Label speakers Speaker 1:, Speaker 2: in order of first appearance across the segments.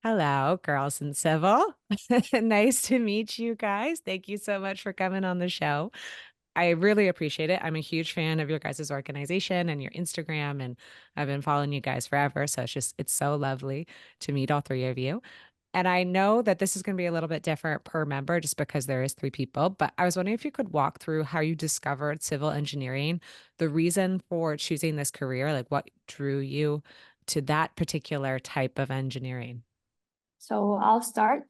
Speaker 1: Hello, girls in civil. Nice to meet you guys. Thank you so much for coming on the show. I really appreciate it. I'm a huge fan of your guys' organization and your Instagram, and I've been following you guys forever. So it's so lovely to meet all three of you. And I know that this is going to be a little bit different per member just because there is three people, but I was wondering if you could walk through how you discovered civil engineering, the reason for choosing this career, like what drew you to that particular type of engineering.
Speaker 2: So I'll start.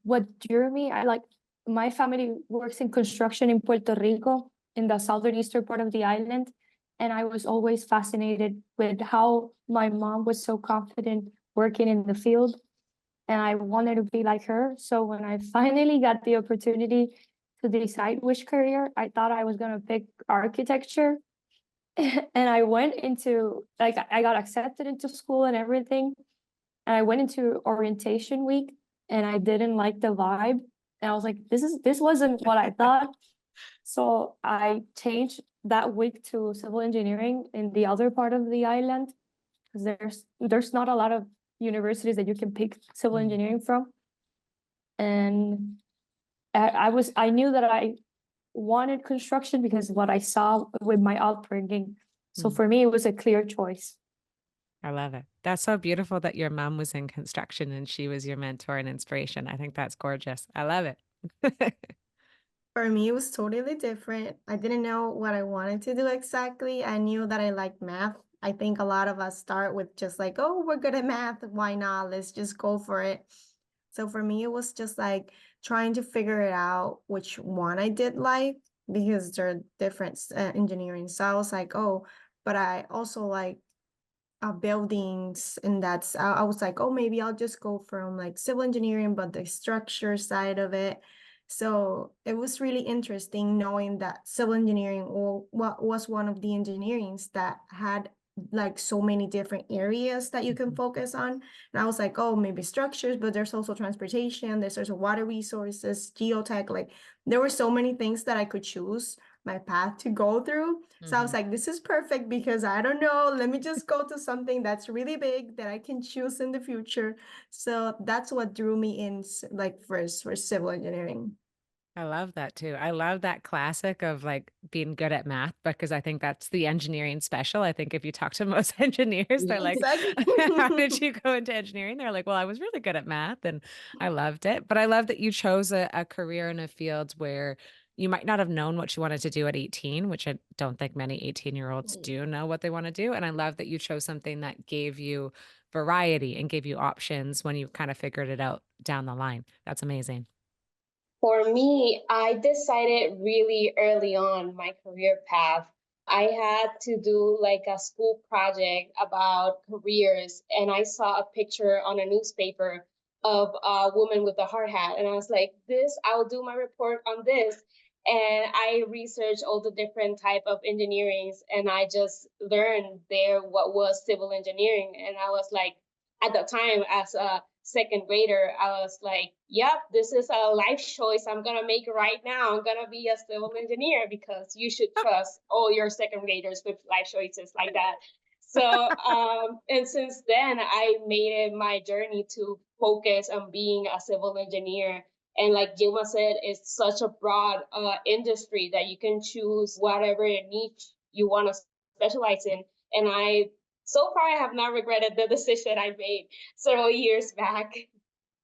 Speaker 2: What drew me, I like my family works in construction in Puerto Rico, in the southern eastern part of the island. And I was always fascinated with how my mom was so confident working in the field. And I wanted to be like her. So when I finally got the opportunity to decide which career, I thought I was going to pick architecture. And I went into, like, I got accepted into school and everything. And I went into orientation week and I didn't like the vibe. And I was like, this wasn't what I thought. So I changed that week to civil engineering in the other part of the island because there's not a lot of universities that you can pick civil
Speaker 1: Mm.
Speaker 2: engineering from. And I knew that I wanted construction because what I saw with my upbringing. So
Speaker 1: Mm.
Speaker 2: for me, it was a clear choice.
Speaker 1: I love it. That's so beautiful that your mom was in construction and she was your mentor and inspiration. I think that's gorgeous. I love it.
Speaker 3: For me, it was totally different. I didn't know what I wanted to do exactly. I knew that I liked math. I think a lot of us start with just like, oh, we're good at math. Why not? Let's just go for it. So for me, it was just like trying to figure it out which one I did like because there are different engineering. So I was like, oh, but I also like buildings, and I was like, oh, maybe I'll just go from like civil engineering, but the structure side of it. So it was really interesting knowing that civil engineering or what was one of the engineerings that had like so many different areas that you can focus on. And I was like, oh, maybe structures, but there's also transportation, there's also water resources, geotech, like there were so many things that I could choose my path to go through. So I was like, this is perfect because I don't know, let me just go to something that's really big that I can choose in the future. So that's what drew me in like first for civil engineering.
Speaker 1: I love that too. I love that classic of like being good at math because I think that's the engineering special. I think if you talk to most engineers, they're
Speaker 3: Yeah,
Speaker 1: like,
Speaker 3: exactly.
Speaker 1: how did you go into engineering? They're like, well, I was really good at math and I loved it. But I love that you chose a career in a field where you might not have known what you wanted to do at 18, which I don't think many 18-year-olds do know what they want to do. And I love that you chose something that gave you variety and gave you options when you kind of figured it out down the line. That's amazing.
Speaker 4: For me, I decided really early on my career path. I had to do like a school project about careers, and I saw a picture on a newspaper of a woman with a hard hat, and I was like, "This, I'll do my report on this." And I researched all the different type of engineerings, and I just learned there what was civil engineering, and I was like, at the time as a second grader, I was like, yep, this is a life choice I'm going to make right now. I'm going to be a civil engineer because you should trust all your second graders with life choices like that. So, and since then, I made it my journey to focus on being a civil engineer. And like Gilma said, it's such a broad industry that you can choose whatever niche you want to specialize in. And so far, I have not regretted the decision I made several years back.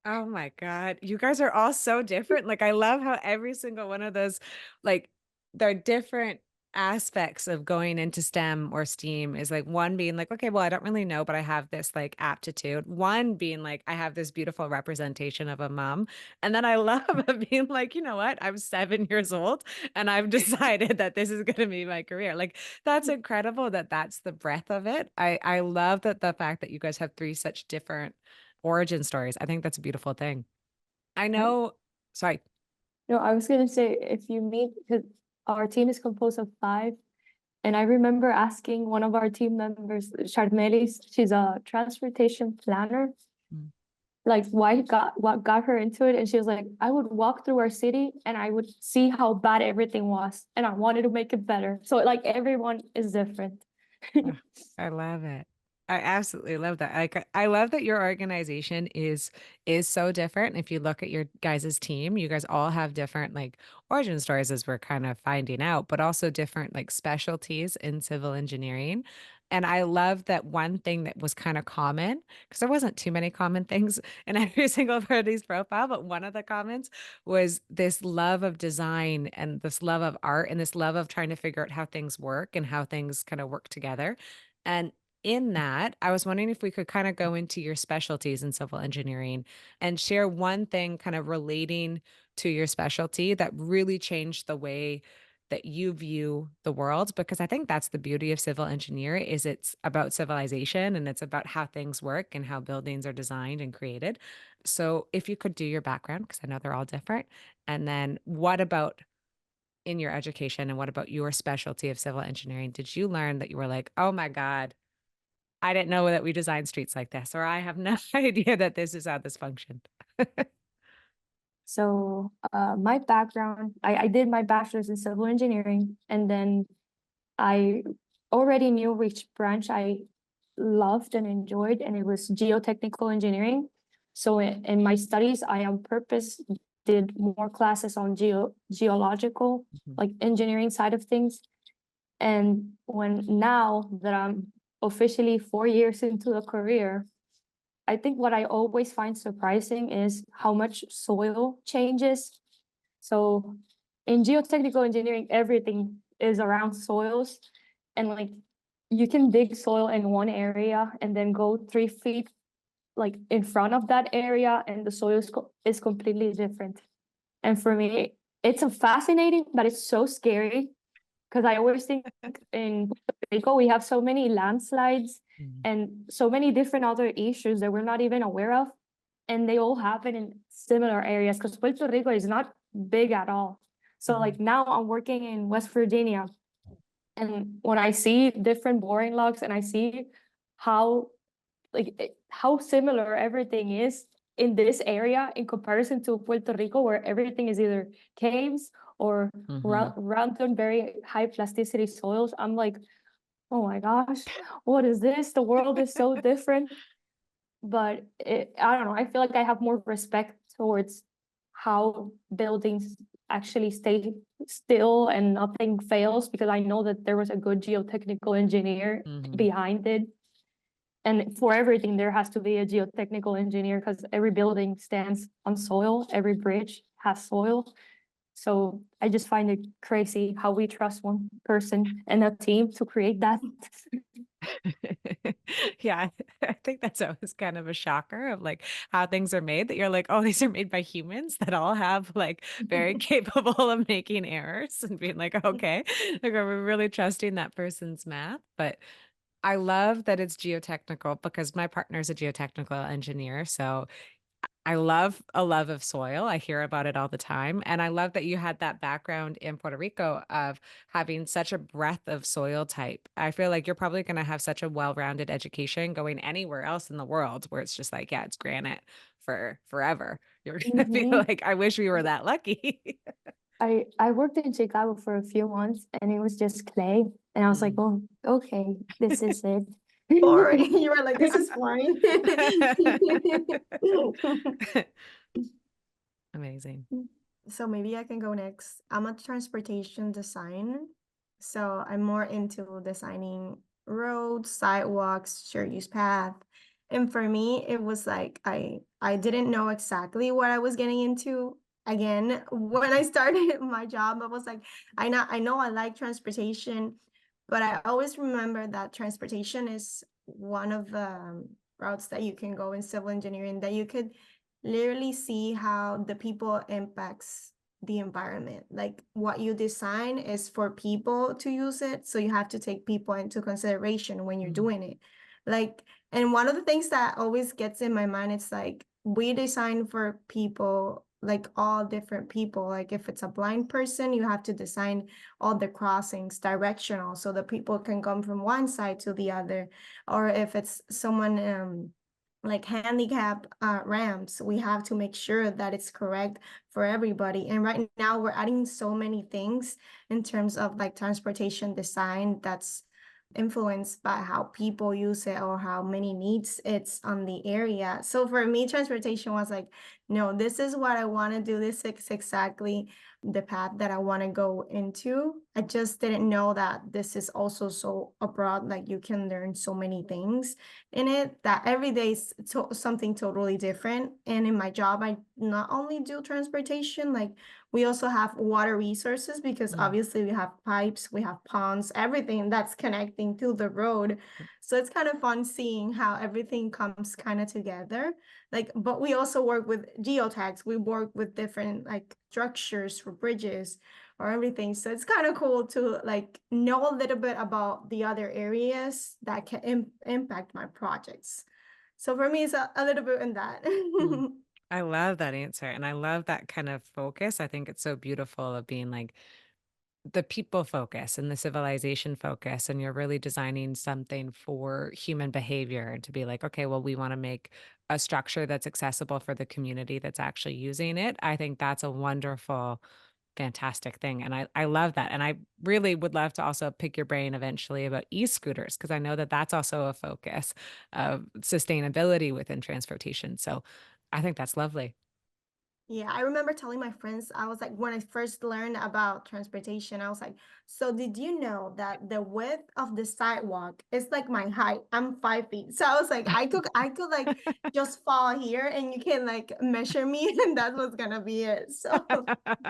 Speaker 1: Oh my God. You guys are all so different. Like, I love how every single one of those, like, they're different aspects of going into STEM or STEAM is like one being like, okay, well, I don't really know, but I have this like aptitude. One being like, I have this beautiful representation of a mom. And then I love being like, you know what? I'm 7 years old and I've decided that this is going to be my career. Like, that's incredible that that's the breadth of it. I love that the fact that you guys have three such different origin stories. I think that's a beautiful thing. I know, sorry.
Speaker 2: No, I was gonna say if you meet, because our team is composed of five, and I remember asking one of our team members, Charmelis, she's a transportation planner,
Speaker 1: Mm.
Speaker 2: like what got her into it, and she was like, I would walk through our city and I would see how bad everything was, and I wanted to make it better. So like everyone is different.
Speaker 1: Ugh, I love it. I absolutely love that. Like I love that your organization is so different. If you look at your guys' team, you guys all have different like origin stories as we're kind of finding out, but also different like specialties in civil engineering. And I love that one thing that was kind of common, because there wasn't too many common things in every single Party's profile, but one of the comments was this love of design and this love of art and this love of trying to figure out how things work and how things kind of work together. And in that, I was wondering if we could kind of go into your specialties in civil engineering and share one thing kind of relating to your specialty that really changed the way that you view the world, because I think that's the beauty of civil engineer is it's about civilization and it's about how things work and how buildings are designed and created. So if you could do your background, because I know they're all different, and then what about in your education and what about your specialty of civil engineering did you learn that you were like, oh my God, I didn't know that we design streets like this, or I have no idea that this is how this functioned.
Speaker 2: So my background, I did my bachelor's in civil engineering, and then I already knew which branch I loved and enjoyed, and it was geotechnical engineering. So in my studies, I on purpose did more classes on geological,
Speaker 1: Mhm.
Speaker 2: like engineering side of things. And when now that I'm officially 4 years into a career, I think what I always find surprising is how much soil changes. So in geotechnical engineering, everything is around soils. And like you can dig soil in one area and then go 3 feet like in front of that area, and the soil is completely different. And for me, it's a fascinating, but it's so scary because I always think in Puerto Rico, we have so many landslides
Speaker 1: Mhm.
Speaker 2: and so many different other issues that we're not even aware of. And they all happen in similar areas because Puerto Rico is not big at all. So like now I'm working in West Virginia, and when I see different boring logs and I see how how similar everything is in this area in comparison to Puerto Rico, where everything is either caves or
Speaker 1: Mhm.
Speaker 2: random very high plasticity soils, I'm like, oh my gosh, what is this? The world is so different. But I don't know, I feel like I have more respect towards how buildings actually stay still and nothing fails, because I know that there was a good geotechnical engineer
Speaker 1: Mhm.
Speaker 2: behind it. And for everything, there has to be a geotechnical engineer because every building stands on soil, every bridge has soil. So I just find it crazy how we trust one person and a team to create that.
Speaker 1: Yeah, I think that's always kind of a shocker of like how things are made that you're like, oh, these are made by humans that all have like very capable of making errors and being like, okay, like are we really trusting that person's math? But I love that it's geotechnical because my partner's a geotechnical engineer. So I love a love of soil. I hear about it all the time. And I love that you had that background in Puerto Rico of having such a breadth of soil type. I feel like you're probably going to have such a well-rounded education going anywhere else in the world where it's just like, yeah, it's granite for forever. You're going to be
Speaker 2: Mhm.
Speaker 1: like, I wish we were that lucky.
Speaker 2: I worked in Chicago for a few months and it was just clay. And I was like,
Speaker 1: Mm.
Speaker 2: oh, okay, this is it.
Speaker 3: Boring. You were like, this is boring.
Speaker 1: Amazing.
Speaker 3: So maybe I can go next. I'm a transportation design. So I'm more into designing roads, sidewalks, shared use path. And for me, it was like I didn't know exactly what I was getting into. Again, when I started my job, I was like, I know I like transportation, but I always remember that transportation is one of the routes that you can go in civil engineering that you could literally see how the people impacts the environment. Like what you design is for people to use it, so you have to take people into consideration when you're
Speaker 1: Mm.
Speaker 3: doing it. Like, and one of the things that always gets in my mind, it's like we design for people, like all different people. Like if it's a blind person, you have to design all the crossings directional so the people can come from one side to the other. Or if it's someone like handicap ramps, we have to make sure that it's correct for everybody. And right now we're adding so many things in terms of like transportation design that's influenced by how people use it or how many needs it's on the area. So for me, transportation was like, no, this is what I want to do. This is exactly the path that I want to go into. I just didn't know that this is also so abroad, like you can learn so many things in it, that every day is something totally different. And in my job, I not only do transportation, like we also have water resources, because obviously we have pipes, we have ponds, everything that's connecting to the road. So it's kind of fun seeing how everything comes kind of together. Like, but we also work with geotechs. We work with different like structures for bridges or everything. So it's kind of cool to like know a little bit about the other areas that can impact my projects. So for me, it's a little bit in that.
Speaker 1: I love that answer. And I love that kind of focus. I think it's so beautiful of being like the people focus and the civilization focus. And you're really designing something for human behavior and to be like, okay, well, we want to make a structure that's accessible for the community that's actually using it. I think that's a wonderful, fantastic thing. And I love that. And I really would love to also pick your brain eventually about e-scooters, because I know that that's also a focus of sustainability within transportation. So I think that's lovely.
Speaker 3: Yeah, I remember telling my friends, I was like, when I first learned about transportation, I was like, so did you know that the width of the sidewalk is like my height? I'm 5 feet. So I was like, I could like just fall here and you can like measure me and that's what's gonna be it. So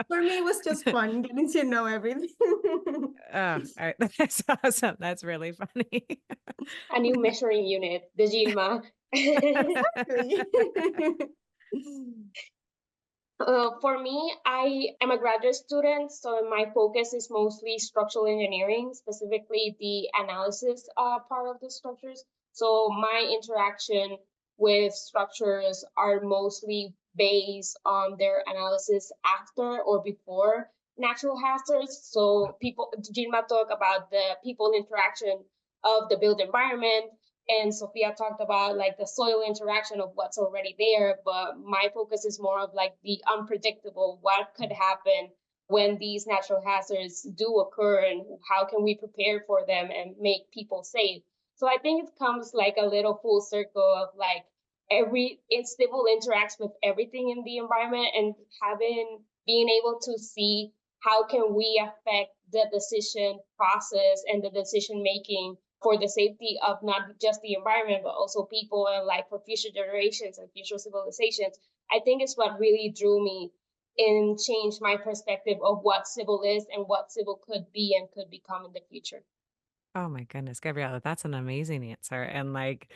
Speaker 3: for me, it was just fun getting to know everything.
Speaker 1: That's awesome. That's really funny.
Speaker 4: A new measuring unit, the Gilma.
Speaker 3: Exactly.
Speaker 4: For me, I am a graduate student, so my focus is mostly structural engineering, specifically the analysis part of the structures. So my interaction with structures are mostly based on their analysis after or before natural hazards. So people, Gilma talked about the people interaction of the built environment, and Sofia talked about like the soil interaction of what's already there, but my focus is more of like the unpredictable, what could happen when these natural hazards do occur and how can we prepare for them and make people safe. So I think it comes like a little full circle of like civil interacts with everything in the environment, and being able to see how can we affect the decision process and the decision making for the safety of not just the environment, but also people and like for future generations and future civilizations. I think it's what really drew me and changed my perspective of what civil is and what civil could be and could become in the future.
Speaker 1: Oh my goodness, Gabriela, that's an amazing answer. And like,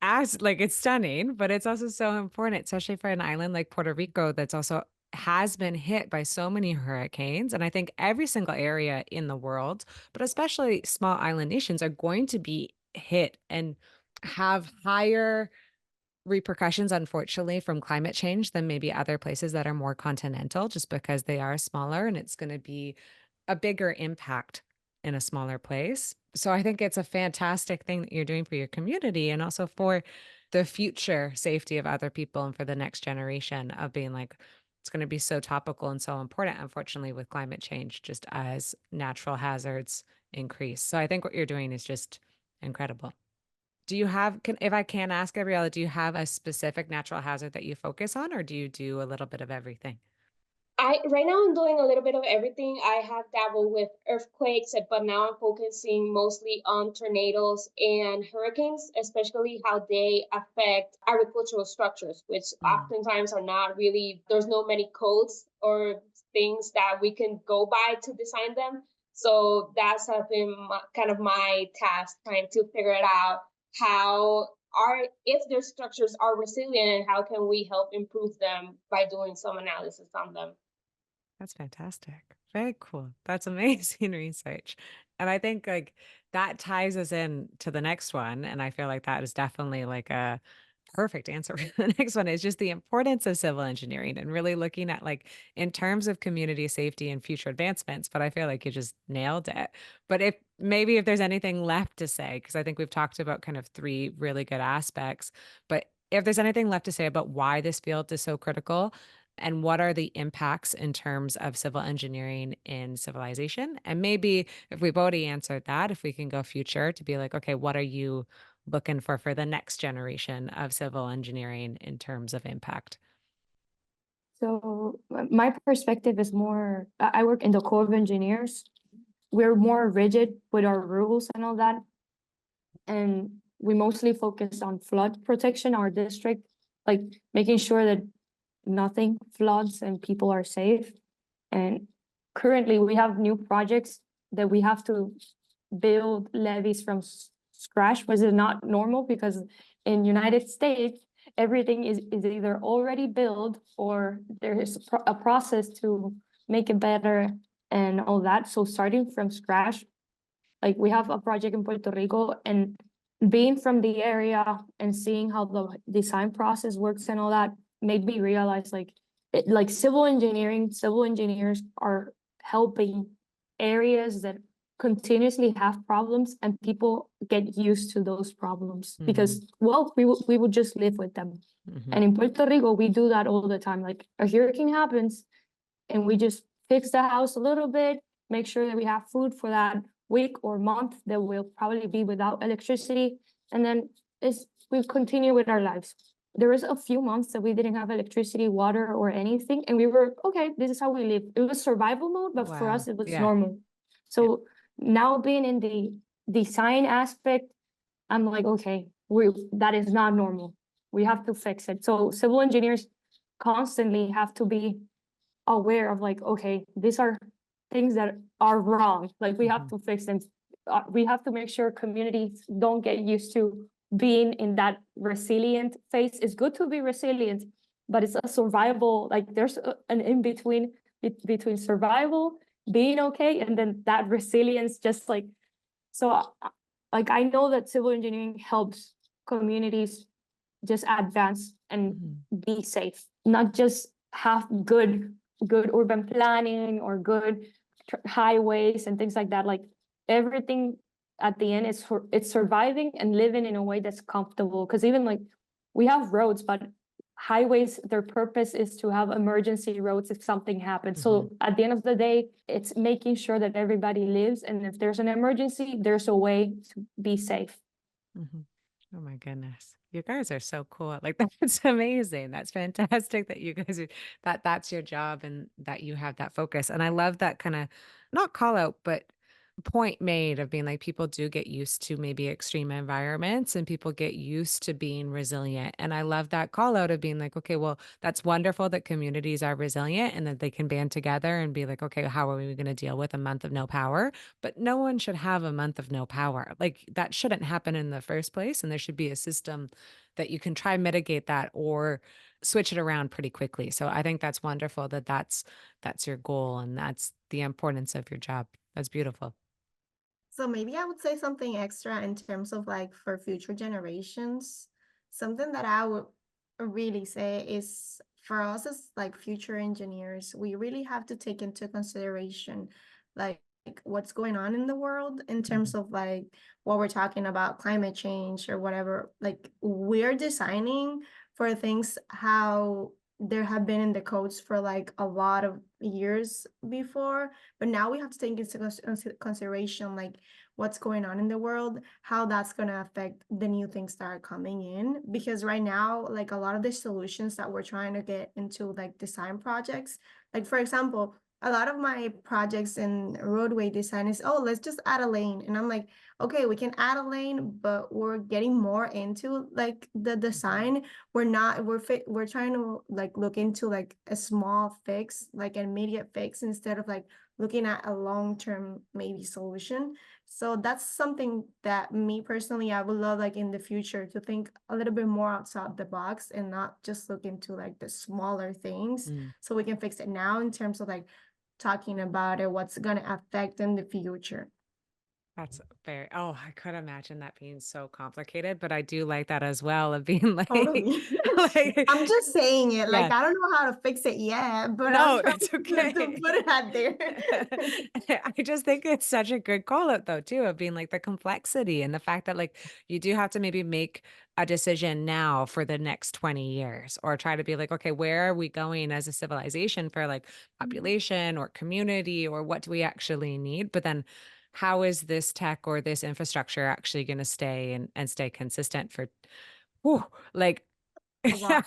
Speaker 1: as like it's stunning, but it's also so important, especially for an island like Puerto Rico that's also has been hit by so many hurricanes. And I think every single area in the world, but especially small island nations, are going to be hit and have higher repercussions, unfortunately, from climate change than maybe other places that are more continental, just because they are smaller and it's going to be a bigger impact in a smaller place. So I think it's a fantastic thing that you're doing for your community and also for the future safety of other people and for the next generation of being like, it's going to be so topical and so important, unfortunately, with climate change, just as natural hazards increase. So I think what you're doing is just incredible. Do you have, if I can ask, Gabriela, do you have a specific natural hazard that you focus on, or do you do a little bit of everything?
Speaker 4: Right now I'm doing a little bit of everything. I have dabbled with earthquakes, but now I'm focusing mostly on tornadoes and hurricanes, especially how they affect agricultural structures, which oftentimes are not really, there's no many codes or things that we can go by to design them. So that's been kind of my task, trying to figure it out how if their structures are resilient and how can we help improve them by doing some analysis on them.
Speaker 1: That's fantastic. Very cool. That's amazing research. And I think like that ties us in to the next one. And I feel like that is definitely like a perfect answer for the next one, is just the importance of civil engineering and really looking at like in terms of community safety and future advancements. But I feel like you just nailed it. But if there's anything left to say, because I think we've talked about kind of three really good aspects, but if there's anything left to say about why this field is so critical And what are the impacts in terms of civil engineering in civilization? And maybe if we've already answered that, if we can go future to be like, okay, what are you looking for the next generation of civil engineering in terms of impact?
Speaker 2: So my perspective is more, I work in the Corps of Engineers. We're more rigid with our rules and all that. And we mostly focus on flood protection, our district, like making sure that nothing floods and people are safe. And currently we have new projects that we have to build levees from scratch, which is not normal because in United States, everything is either already built or there is a process to make it better and all that. So starting from scratch, like we have a project in Puerto Rico, and being from the area and seeing how the design process works and all that made me realize like civil engineers are helping areas that continuously have problems, and people get used to those problems because, well, we would just live with them. And in Puerto Rico, we do that all the time. Like a hurricane happens and we just fix the house a little bit, make sure that we have food for that week or month that we'll probably be without electricity. And then we continue with our lives. There was a few months that we didn't have electricity, water, or anything. And we were, okay, this is how we live. It was survival mode, but for us, it was normal. So now being in the design aspect, I'm like, okay, that is not normal. We have to fix it. So civil engineers constantly have to be aware of like, okay, these are things that are wrong. Like we have to fix them. We have to make sure communities don't get used to being in that resilient phase. It's good to be resilient, but it's a survival, like there's an in-between between survival, being okay, and then that resilience just like, so like I know that civil engineering helps communities just advance and be safe, not just have good urban planning or good highways and things like that. Like everything at the end is it's surviving and living in a way that's comfortable. Because even like we have roads, but highways, their purpose is to have emergency roads if something happens. So at the end of the day, it's making sure that everybody lives, and if there's an emergency, there's a way to be safe.
Speaker 1: Oh my goodness. You guys are so cool. Like that's amazing. That's fantastic that you guys are that's your job and that you have that focus. And I love that kind of not call out, but point made of being like people do get used to maybe extreme environments and people get used to being resilient. And I love that call out of being like, okay, well, that's wonderful that communities are resilient and that they can band together and be like, okay, how are we going to deal with a month of no power? But no one should have a month of no power. Like that shouldn't happen in the first place. And there should be a system that you can try mitigate that or switch it around pretty quickly. So I think that's wonderful that that's your goal and that's the importance of your job. That's beautiful.
Speaker 3: So maybe I would say something extra in terms of like for future generations. Something that I would really say is for us as like future engineers, we really have to take into consideration like what's going on in the world in terms of like what we're talking about, climate change or whatever. Like we're designing for things how there have been in the codes for like a lot of years before, but now we have to take into consideration like what's going on in the world, how that's going to affect the new things that are coming in. Because right now, like a lot of the solutions that we're trying to get into like design projects, like for example, a lot of my projects in roadway design is, oh, let's just add a lane. And I'm like, okay, we can add a lane, but we're getting more into like the design. We're trying to like look into like a small fix, like an immediate fix, instead of like looking at a long-term maybe solution. So that's something that me personally, I would love like in the future to think a little bit more outside the box and not just look into like the smaller things so we can fix it now in terms of like talking about it, what's going to affect in the future.
Speaker 1: That's very, oh, I could imagine that being so complicated, but I do like that as well of being like,
Speaker 3: Totally.
Speaker 1: like,
Speaker 3: I'm just saying it. Like,
Speaker 1: yeah,
Speaker 3: I don't know how to fix it yet, but I'm
Speaker 1: no,
Speaker 3: trying
Speaker 1: that's
Speaker 3: to
Speaker 1: okay.
Speaker 3: put it out there.
Speaker 1: I just think it's such a good call out though, too, of being like the complexity and the fact that like you do have to maybe make a decision now for the next 20 years or try to be like, okay, where are we going as a civilization for like population or community or what do we actually need? But then how is this tech or this infrastructure actually going to stay and stay consistent for, whew, like,
Speaker 3: A while.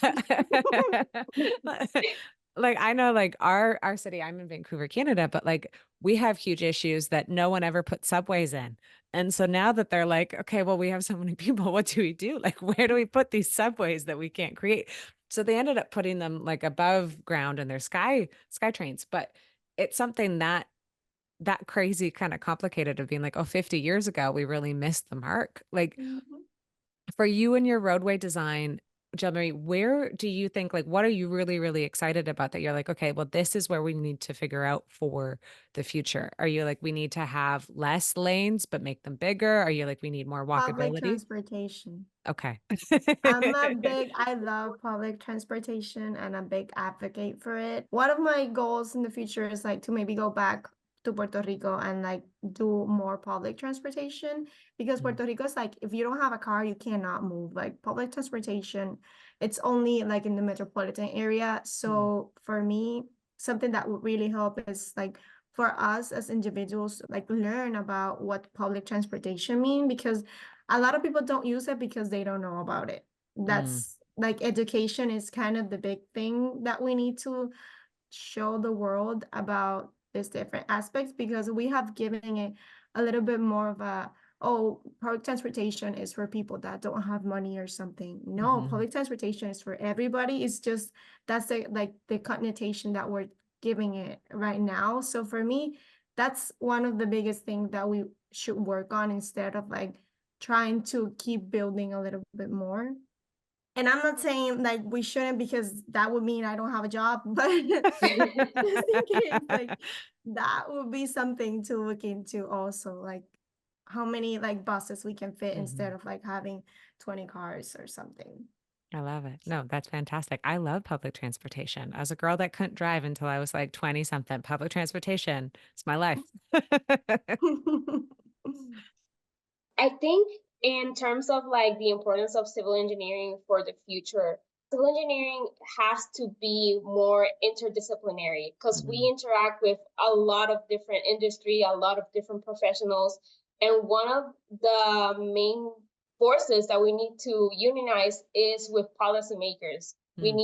Speaker 1: like I know like our city, I'm in Vancouver, Canada, but like we have huge issues that no one ever put subways in. And so now that they're like, okay, well, we have so many people, what do we do? Like, where do we put these subways that we can't create? So they ended up putting them like above ground in their sky trains. But it's something that crazy kind of complicated of being like, oh, 50 years ago, we really missed the mark. Like
Speaker 3: Mhm.
Speaker 1: for you and your roadway design, Gilmarie, where do you think, like, what are you really, really excited about that you're like, okay, well, this is where we need to figure out for the future? Are you like, we need to have less lanes, but make them bigger? Are you like, we need more
Speaker 3: Public
Speaker 1: walkability?
Speaker 3: transportation.
Speaker 1: Okay.
Speaker 3: I love public transportation and a big advocate for it. One of my goals in the future is like to maybe go back to Puerto Rico and like do more public transportation because
Speaker 1: Mm,
Speaker 3: Puerto Rico is like, if you don't have a car, you cannot move. Like public transportation, it's only like in the metropolitan area.
Speaker 1: mm,
Speaker 3: So for me, something that would really help is like for us as individuals, like learn about what public transportation mean because a lot of people don't use it because they don't know about it.
Speaker 1: mm,
Speaker 3: That's like education is kind of the big thing that we need to show the world about these different aspects because we have given it a little bit more of a, oh, public transportation is for people that don't have money or something. No,
Speaker 1: mhm,
Speaker 3: public transportation is for everybody. It's just that's the like the connotation that we're giving it right now. So for me, that's one of the biggest things that we should work on instead of like trying to keep building a little bit more. And I'm not saying like we shouldn't because that would mean I don't have a job, but just in case, like that would be something to look into also, like how many like buses we can fit instead
Speaker 1: mhm.
Speaker 3: of like having 20 cars or something.
Speaker 1: I love it. No, that's fantastic. I love public transportation. As a girl that couldn't drive until I was like 20 something, public transportation, it's my life.
Speaker 4: I think in terms of like the importance of civil engineering for the future, civil engineering has to be more interdisciplinary because we
Speaker 1: Mm,
Speaker 4: interact with a lot of different industry, a lot of different professionals. And one of the main forces that we need to unionize is with policymakers.
Speaker 1: mm,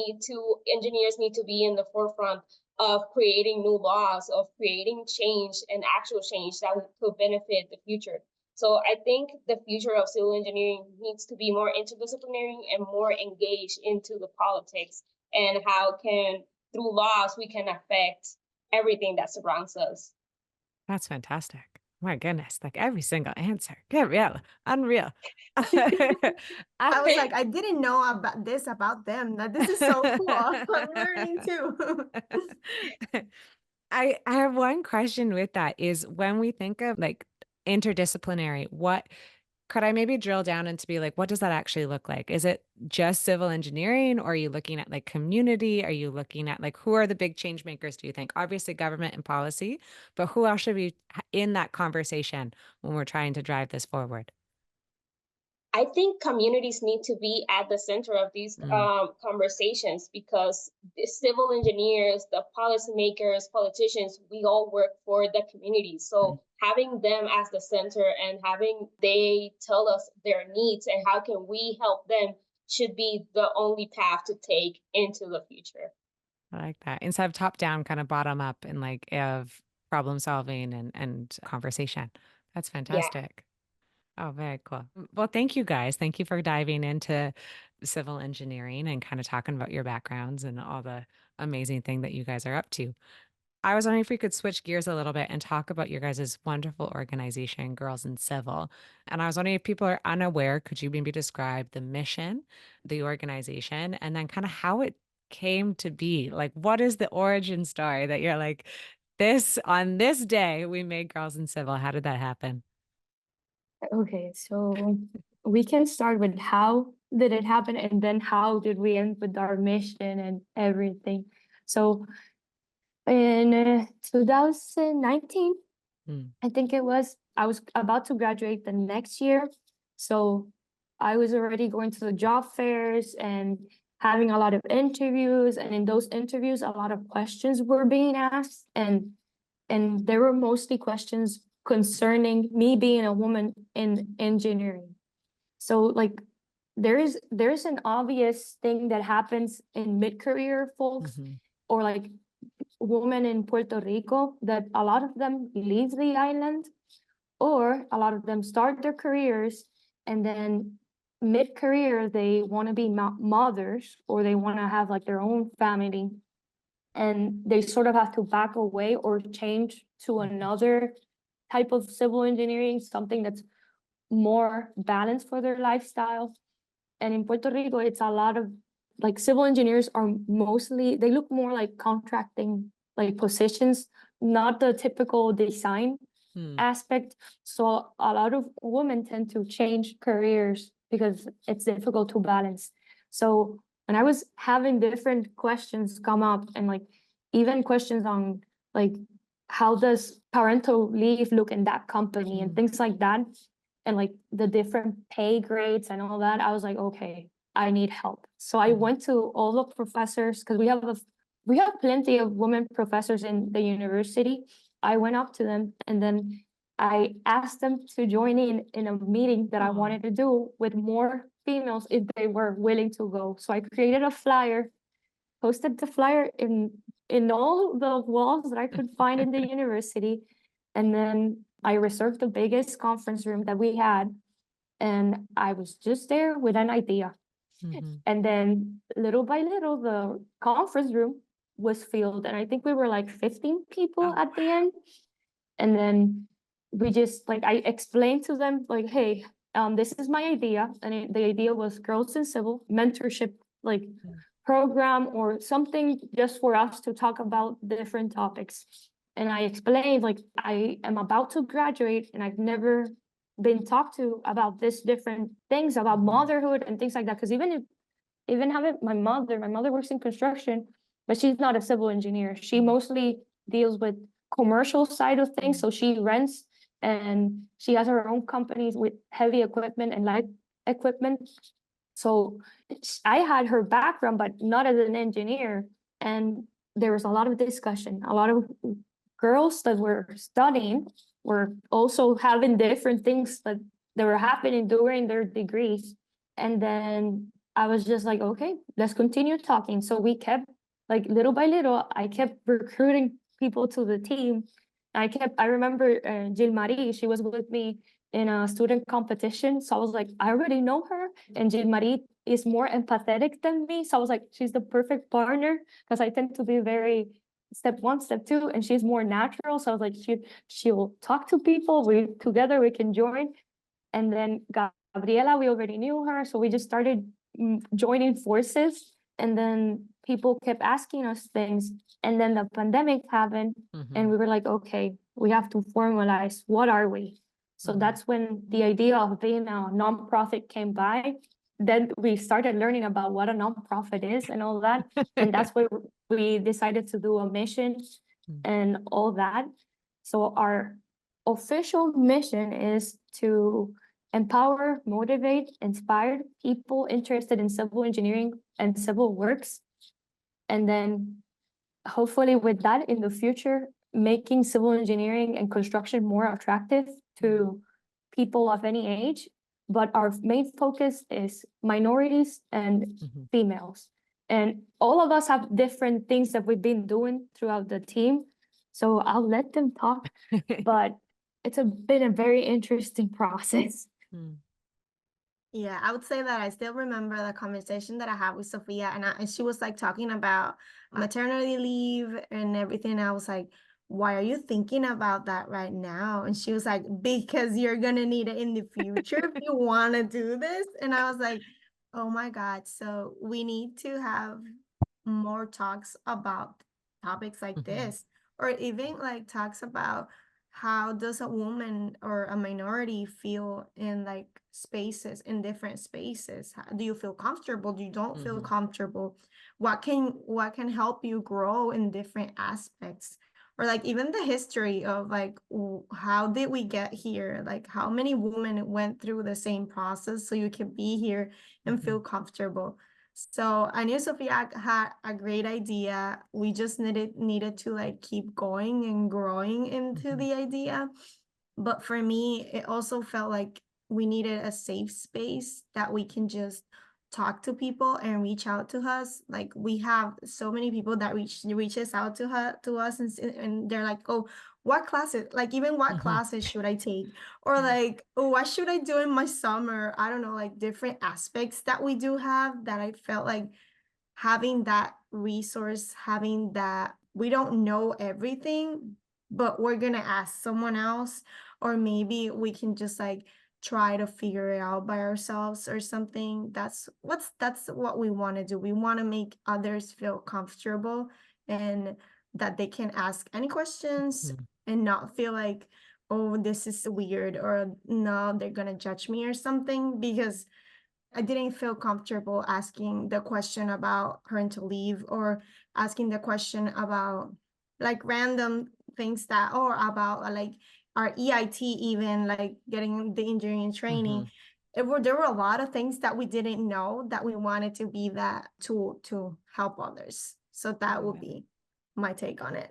Speaker 4: Engineers need to be in the forefront of creating new laws, of creating change and actual change that could benefit the future. So I think the future of civil engineering needs to be more interdisciplinary and more engaged into the politics and how can through laws we can affect everything that surrounds us.
Speaker 1: that's fantastic. My goodness, like every single answer. Gabriela, unreal.
Speaker 3: I was like,
Speaker 1: I
Speaker 3: I didn't know about this about them. That this is so cool. I'm learning too.
Speaker 1: I have one question with that is when we think of like interdisciplinary, what could I maybe drill down into be like, what does that actually look like? Is it just civil engineering, or are you looking at like community? Are you looking at like who are the big change makers, do you think? Obviously, government and policy, but who else should be in that conversation when we're trying to drive this forward?
Speaker 4: I think communities need to be at the center of these
Speaker 1: Mm,
Speaker 4: conversations because the civil engineers, the policymakers, politicians, we all work for the community.
Speaker 1: mm.
Speaker 4: So having them as the center and having they tell us their needs and how can we help them should be the only path to take into the future.
Speaker 1: I like that. Instead of top down, kind of bottom up and like of problem solving and conversation. That's
Speaker 4: Yeah.
Speaker 1: fantastic. Oh, very cool. Well, thank you guys. Thank you for diving into civil engineering and kind of talking about your backgrounds and all the amazing thing that you guys are up to. I was wondering if we could switch gears a little bit and talk about your guys' wonderful organization, Girls in Civil. And I was wondering if people are unaware, could you maybe describe the mission, the organization, and then kind of how it came to be? Like, what is the origin story that you're like, this on this day we made Girls in Civil? How did that happen?
Speaker 2: Okay, so we can start with how did it happen, and then how did we end with our mission and everything. So in 2019, I think it was, I was about to graduate the next year. So I was already going to the job fairs and having a lot of interviews. And in those interviews, a lot of questions were being asked. And there were mostly questions concerning me being a woman in engineering. So like there's an obvious thing that happens in mid-career folks or like women in Puerto Rico, that a lot of them leave the island, or a lot of them start their careers and then mid-career they want to be mothers, or they want to have like their own family, and they sort of have to back away or change to another type of civil engineering, something that's more balanced for their lifestyle. And in Puerto Rico, it's a lot of like civil engineers are mostly, they look more like contracting like positions, not the typical design aspect. So a lot of women tend to change careers because it's difficult to balance. So when I was having different questions come up, and like even questions on like how does parental leave look in that company and things like that, and like the different pay grades and all that, I was like, okay, I need help. So I went to all the professors, because we have plenty of women professors in the university. I went up to them and then I asked them to join in a meeting that I wanted to do with more females if they were willing to go. So I created a flyer, posted the flyer in all the walls that I could find in the university, and then I reserved the biggest conference room that we had, and I was just there with an idea. And then little by little, the conference room was filled, and I think we were like 15 people at the end. And then we just like, I explained to them like, hey, this is my idea. And the idea was Girls in Civil mentorship, like program or something just for us to talk about different topics. And I explained like, I am about to graduate and I've never been talked to about this different things about motherhood and things like that. Because even having my mother works in construction, but she's not a civil engineer. She mostly deals with commercial side of things. So she rents and she has her own companies with heavy equipment and light equipment. So I had her background, but not as an engineer. And there was a lot of discussion. A lot of girls that were studying were also having different things that were happening during their degrees. And then I was just like, okay, let's continue talking. So we kept, like, little by little, I kept recruiting people to the team. I remember Gilmarie, she was with me in a student competition. So I was like, I already know her. And Gilmarie is more empathetic than me. So I was like, she's the perfect partner, because I tend to be very step one, step two, and she's more natural. So I was like, she'll talk to people. Together we can join. And then Gabriela, we already knew her. So we just started joining forces. And then people kept asking us things. And then the pandemic happened. And we were like, okay, we have to formalize, what are we? So that's when the idea of being a nonprofit came by. Then we started learning about what a nonprofit is and all that. And that's where we decided to do a mission and all that. So our official mission is to empower, motivate, inspire people interested in civil engineering and civil works. And then hopefully with that in the future, making civil engineering and construction more attractive to people of any age. But our main focus is minorities and females. And all of us have different things that we've been doing throughout the team. So I'll let them talk, but it's been a very interesting process.
Speaker 3: Yeah, I would say that I still remember the conversation that I had with Sophia, and she was like talking about maternity leave and everything. I was like, why are you thinking about that right now? And she was like, because you're gonna need it in the future if you want to do this. And I was like, oh my God. So we need to have more talks about topics like this, or even like talks about how does a woman or a minority feel in like spaces, in different spaces? Do you feel comfortable? Do you don't feel comfortable? What can help you grow in different aspects? Or like even the history of like how did we get here? Like how many women went through the same process so you can be here and feel comfortable? So I knew Sophia had a great idea. We just needed to like keep going and growing into the idea. But for me, it also felt like we needed a safe space that we can just talk to people and reach out to us. Like we have so many people that reaches out to us and they're like, oh, what classes, like even what classes should I take? Or like, oh, what should I do in my summer? I don't know, like different aspects that we do have that I felt like having that resource, having that we don't know everything, but we're gonna ask someone else, or maybe we can just like try to figure it out by ourselves or something. That's what we want to do. We want to make others feel comfortable and that they can ask any questions and not feel like, oh, this is weird, or no, they're gonna judge me or something, because I didn't feel comfortable asking the question about parental leave, or asking the question about like random things that, or about like our EIT, even like getting the engineering training. There were a lot of things that we didn't know that we wanted to be that tool to help others. So that would be my take on it.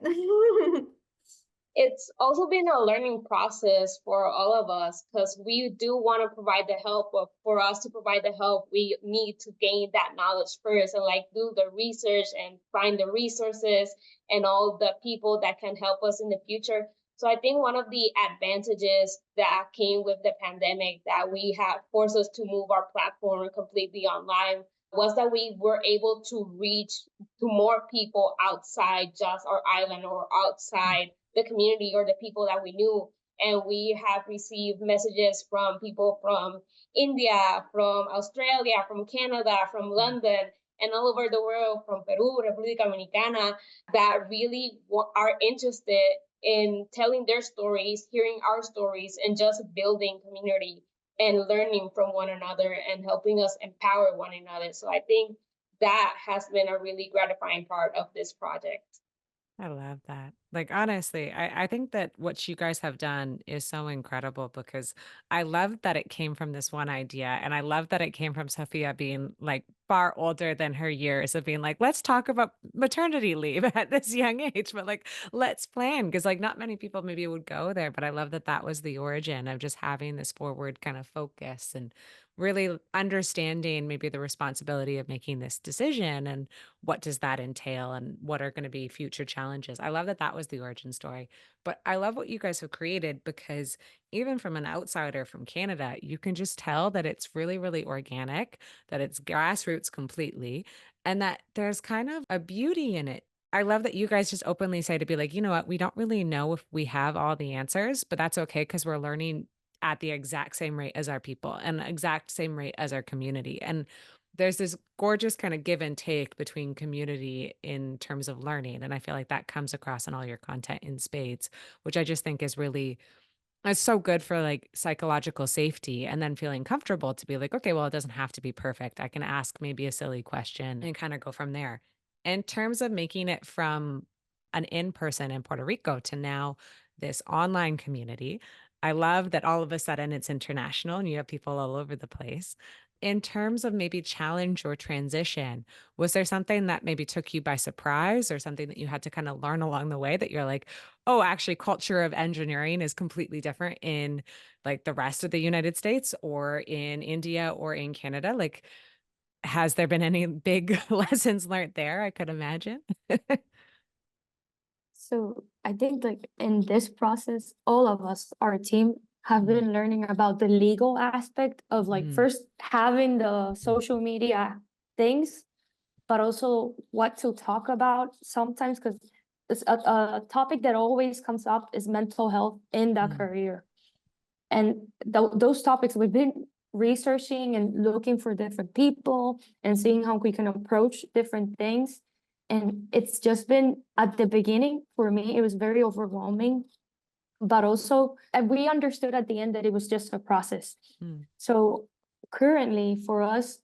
Speaker 4: It's also been a learning process for all of us, because we do want to provide the help, but for us to provide the help, we need to gain that knowledge first and like do the research and find the resources and all the people that can help us in the future. So I think one of the advantages that came with the pandemic that we have forced us to move our platform completely online was that we were able to reach to more people outside just our island or outside the community or the people that we knew. And we have received messages from people from India, from Australia, from Canada, from London, and all over the world, from Peru, República Dominicana, that really are interested in telling their stories, hearing our stories, and just building community and learning from one another and helping us empower one another. So I think that has been a really gratifying part of this project.
Speaker 1: I love that. Like, honestly, I think that what you guys have done is so incredible, because I love that it came from this one idea. And I love that it came from Sophia being like far older than her years, of being like, let's talk about maternity leave at this young age, but like, let's plan. Cause like not many people maybe would go there, but I love that that was the origin of just having this forward kind of focus and really understanding maybe the responsibility of making this decision and what does that entail and what are going to be future challenges. I love that that was the origin story, but I love what you guys have created, because even from an outsider from Canada, you can just tell that it's really, really organic, that it's grassroots completely, and that there's kind of a beauty in it. I love that you guys just openly say to be like, you know what, we don't really know if we have all the answers, but that's okay, because we're learning at the exact same rate as our people and the exact same rate as our community. And there's this gorgeous kind of give and take between community in terms of learning. And I feel like that comes across in all your content in spades, which I just think is really, it's so good for like psychological safety, and then feeling comfortable to be like, okay, well, it doesn't have to be perfect. I can ask maybe a silly question and kind of go from there. In terms of making it from an in-person in Puerto Rico to now this online community, I love that all of a sudden it's international and you have people all over the place. In terms of maybe challenge or transition, was there something that maybe took you by surprise, or something that you had to kind of learn along the way that you're like, oh, actually culture of engineering is completely different in like the rest of the United States or in India or in Canada? Like, has there been any big lessons learned there? I could imagine.
Speaker 2: So I think like in this process, all of us, our team, have been learning about the legal aspect of like first having the social media things, but also what to talk about sometimes, because it's a topic that always comes up is mental health in the career. And those topics we've been researching and looking for different people and seeing how we can approach different things. And it's just been, at the beginning, for me, it was very overwhelming but also we understood at the end that it was just a process.
Speaker 1: Mm.
Speaker 2: So currently for us,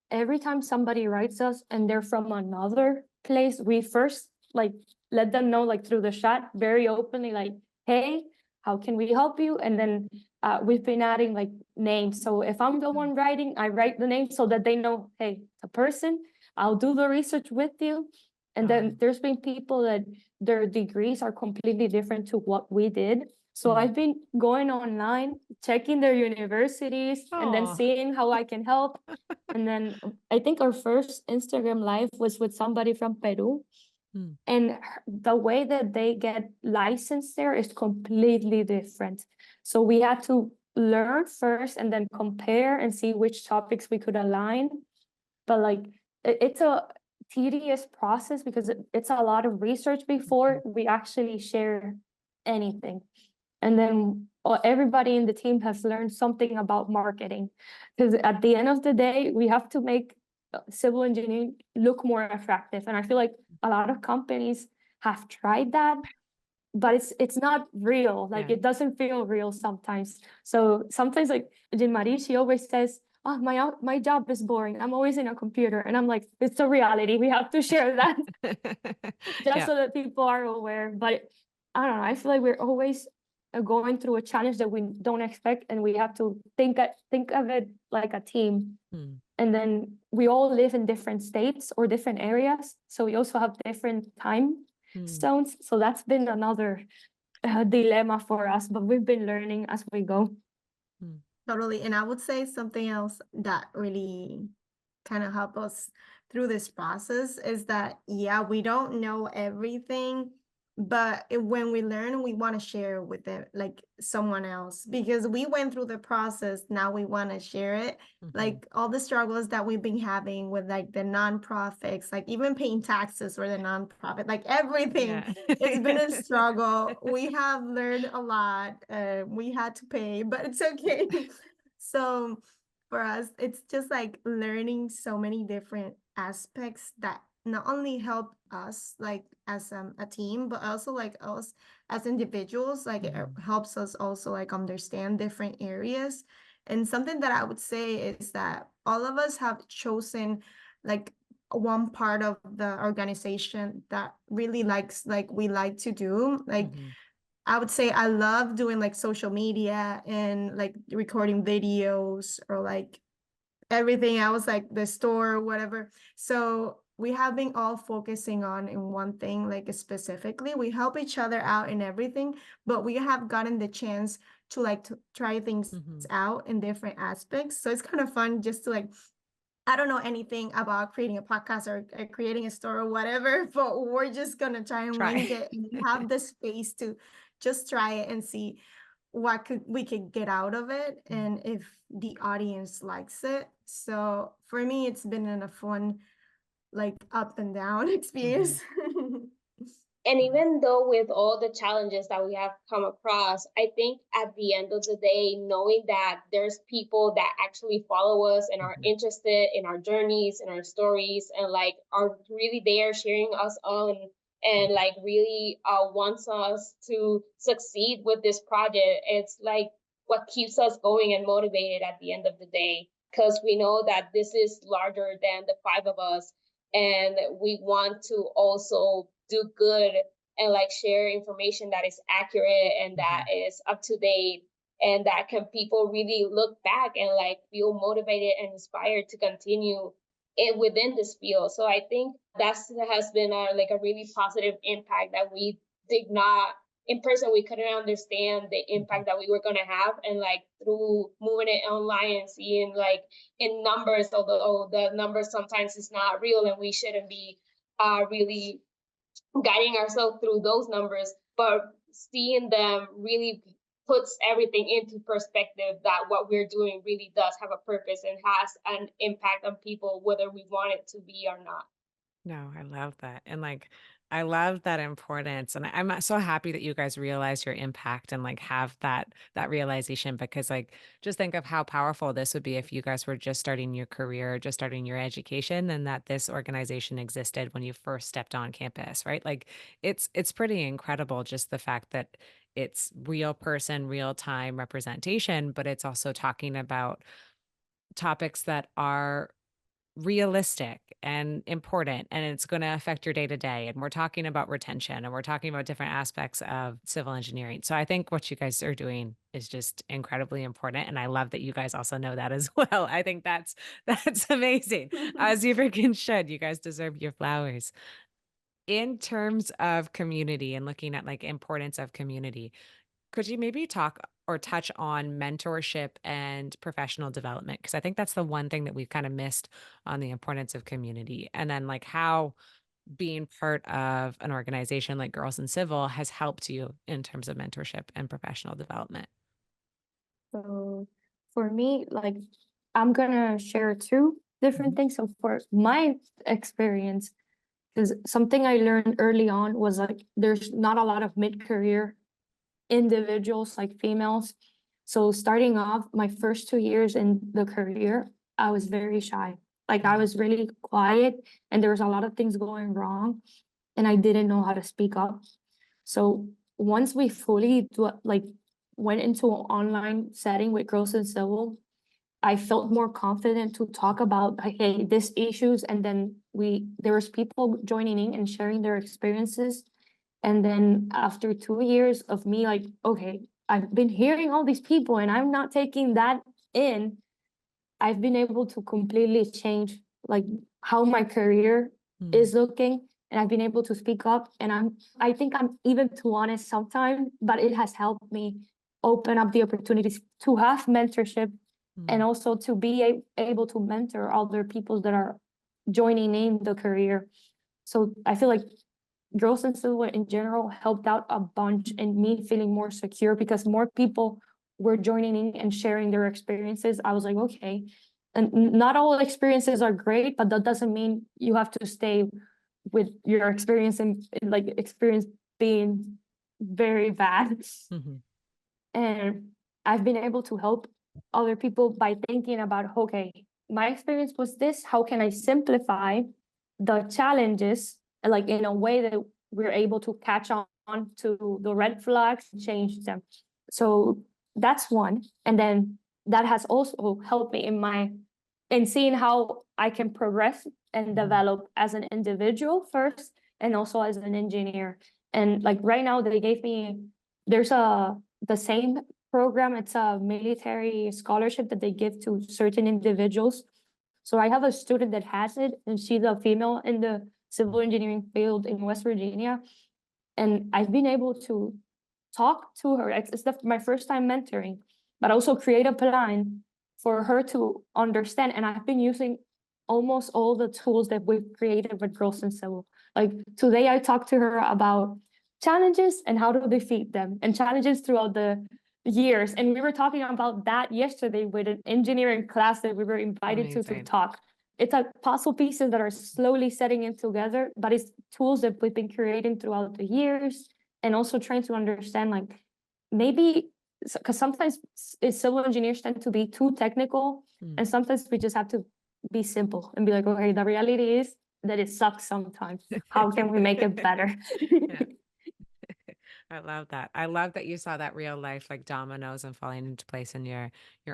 Speaker 2: every time somebody writes us and they're from another place, we first like let them know like through the chat very openly, like, hey, how can we help you? And then we've been adding like names. So if I'm the one writing, I write the name so that they know, hey, it's a person. I'll do the research with you. And then there's been people that their degrees are completely different to what we did. So I've been going online, checking their universities, and then seeing how I can help. And then I think our first Instagram live was with somebody from Peru. And the way that they get licensed there is completely different. So we had to learn first and then compare and see which topics we could align. But like, it's a tedious process because it's a lot of research before we actually share anything. And then everybody in the team has learned something about marketing, because at the end of the day, we have to make civil engineering look more attractive. And I feel like a lot of companies have tried that, but it's not real. Like it doesn't feel real sometimes. So sometimes like Gilmarie, she always says, oh, my job is boring. I'm always in a computer. And I'm like, it's a reality. We have to share that just so that people are aware. But I don't know. I feel like we're always going through a challenge that we don't expect, and we have to think of it like a team. And then we all live in different states or different areas, so we also have different time zones. So that's been another dilemma for us, but we've been learning as we go.
Speaker 3: Totally. And I would say something else that really kind of helped us through this process is that, yeah, we don't know everything, but when we learn, we want to share with it, like someone else, because we went through the process. Now we want to share it, like all the struggles that we've been having with like the nonprofits, like even paying taxes for the nonprofit, like everything. It's been a struggle. We have learned a lot. We had to pay, but it's okay. So for us, it's just like learning so many different aspects that not only help us like as a team, but also like us as individuals. Like it helps us also like understand different areas. And something that I would say is that all of us have chosen like one part of the organization that really we like to do. Like I would say I love doing like social media and like recording videos or like everything else, like the store or whatever. So we have been all focusing on in one thing, like specifically. We help each other out in everything, but we have gotten the chance to like to try things out in different aspects. So it's kind of fun just to like, I don't know anything about creating a podcast or creating a store or whatever, but we're just gonna try and wing it and have the space to just try it and see what we could get out of it and if the audience likes it. So for me, it's been a fun like up and down experience.
Speaker 4: And even though with all the challenges that we have come across, I think at the end of the day, knowing that there's people that actually follow us and are interested in our journeys and our stories and like are really there cheering us on and like really wants us to succeed with this project, it's like what keeps us going and motivated at the end of the day, because we know that this is larger than the five of us, and we want to also do good and like share information that is accurate and that is up to date, and that can people really look back and like feel motivated and inspired to continue it within this field. So I think that has been like a really positive impact that we did not in person. We couldn't understand the impact that we were going to have, and like through moving it online and seeing like in numbers, although the numbers sometimes is not real and we shouldn't be really guiding ourselves through those numbers, but seeing them really puts everything into perspective, that what we're doing really does have a purpose and has an impact on people, whether we want it to be or not.
Speaker 1: No, I love that. And like, I love that importance. And I'm so happy that you guys realize your impact and like have that realization, because like just think of how powerful this would be if you guys were just starting your career, just starting your education, and that this organization existed when you first stepped on campus, right? Like it's pretty incredible just the fact that it's real person, real time representation, but it's also talking about topics that are realistic and important, and it's going to affect your day to day, and we're talking about retention, and we're talking about different aspects of civil engineering. So I think what you guys are doing is just incredibly important, and I love that you guys also know that as well. I think that's amazing, as you freaking should. You guys deserve your flowers. In terms of community and looking at like importance of community, could you maybe talk or touch on mentorship and professional development? Because I think that's the one thing that we've kind of missed on the importance of community. And then, like, how being part of an organization like Girls in Civil has helped you in terms of mentorship and professional development.
Speaker 2: So for me, like I'm gonna share two different
Speaker 1: Mhm.
Speaker 2: things. So for my experience, because something I learned early on was like there's not a lot of mid-career individuals like females. So starting off my first 2 years in the career, I was very shy. Like I was really quiet and there was a lot of things going wrong and I didn't know how to speak up. So once we fully like went into an online setting with Girls in Civil, I felt more confident to talk about like, hey, this issues, and then there was people joining in and sharing their experiences. And then after 2 years of me, like, okay, I've been hearing all these people and I'm not taking that in, I've been able to completely change like how my career
Speaker 1: Mm.
Speaker 2: is looking. And I've been able to speak up. And I think I'm even too honest sometimes, but it has helped me open up the opportunities to have mentorship and
Speaker 1: Mm.
Speaker 2: also to be able to mentor other people that are joining in the career. So I feel like Girls in Civil in general helped out a bunch in me feeling more secure because more people were joining in and sharing their experiences. I was like, okay, and not all experiences are great, but that doesn't mean you have to stay with your experience and like experience being very bad.
Speaker 1: Mhm.
Speaker 2: And I've been able to help other people by thinking about, okay, my experience was this. How can I simplify the challenges like in a way that we're able to catch on to the red flags and change them? So that's one. And then that has also helped me in seeing how I can progress and develop as an individual first and also as an engineer. And like right now they gave me there's the same program. It's a military scholarship that they give to certain individuals. So I have a student that has it, and she's a female in the civil engineering field in West Virginia. And I've been able to talk to her. It's my first time mentoring, but also create a plan for her to understand. And I've been using almost all the tools that we've created with Girls in Civil. Like today, I talked to her about challenges and how to defeat them, and challenges throughout the years. And we were talking about that yesterday with an engineering class that we were invited to
Speaker 1: Amazing.
Speaker 2: talk. It's like puzzle pieces that are slowly setting it together, but it's tools that we've been creating throughout the years, and also trying to understand like maybe because sometimes civil engineers tend to be too technical,
Speaker 1: Mm.
Speaker 2: and sometimes we just have to be simple and be like, okay, the reality is that it sucks sometimes. How can we make it better?
Speaker 1: Yeah. I love that. I love that you saw that real life like dominoes and falling into place in your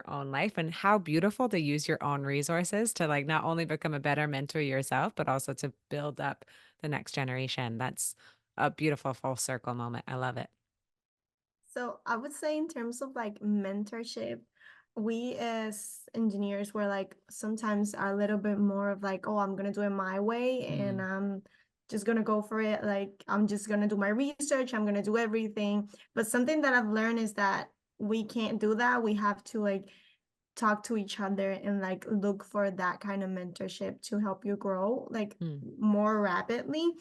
Speaker 1: own life, and how beautiful to use your own resources to like not only become a better mentor yourself, but also to build up the next generation. That's a beautiful full circle moment. I love it.
Speaker 3: So I would say in terms of like mentorship, we as engineers were like sometimes are a little bit more of like, oh, I'm gonna do it my way and I'm just gonna go for it. Like I'm just gonna do my research, I'm gonna do everything. But something that I've learned is that we can't do that. We have to like talk to each other and like look for that kind of mentorship to help you grow like more rapidly.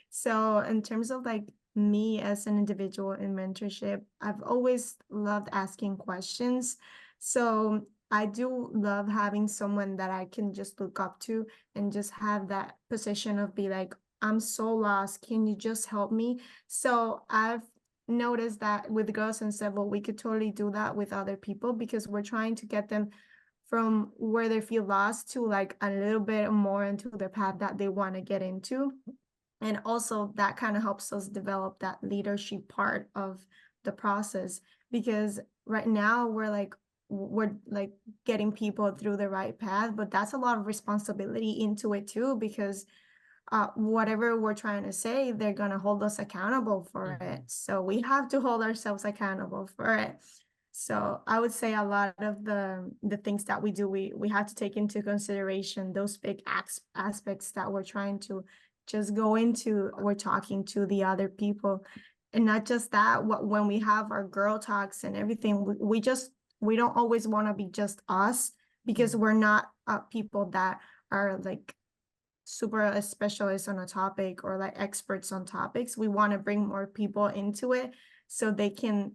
Speaker 3: So in terms of like me as an individual in mentorship, I've always loved asking questions. So I do love having someone that I can just look up to and just have that position of be like, I'm so lost. Can you just help me? So I've noticed that with Girls in Civil, we could totally do that with other people because we're trying to get them from where they feel lost to like a little bit more into the path that they want to get into. And also that kind of helps us develop that leadership part of the process because right now we're like getting people through the right path, but that's a lot of responsibility into it too because whatever we're trying to say, they're going to hold us accountable for it. So we have to hold ourselves accountable for it. So I would say a lot of the things that we do, we have to take into consideration those big aspects that we're trying to just go into. We're talking to the other people, and not just that. When we have our girl talks and everything, we don't always want to be just us because we're not people that are like super specialists on a topic or like experts on topics. We want to bring more people into it so they can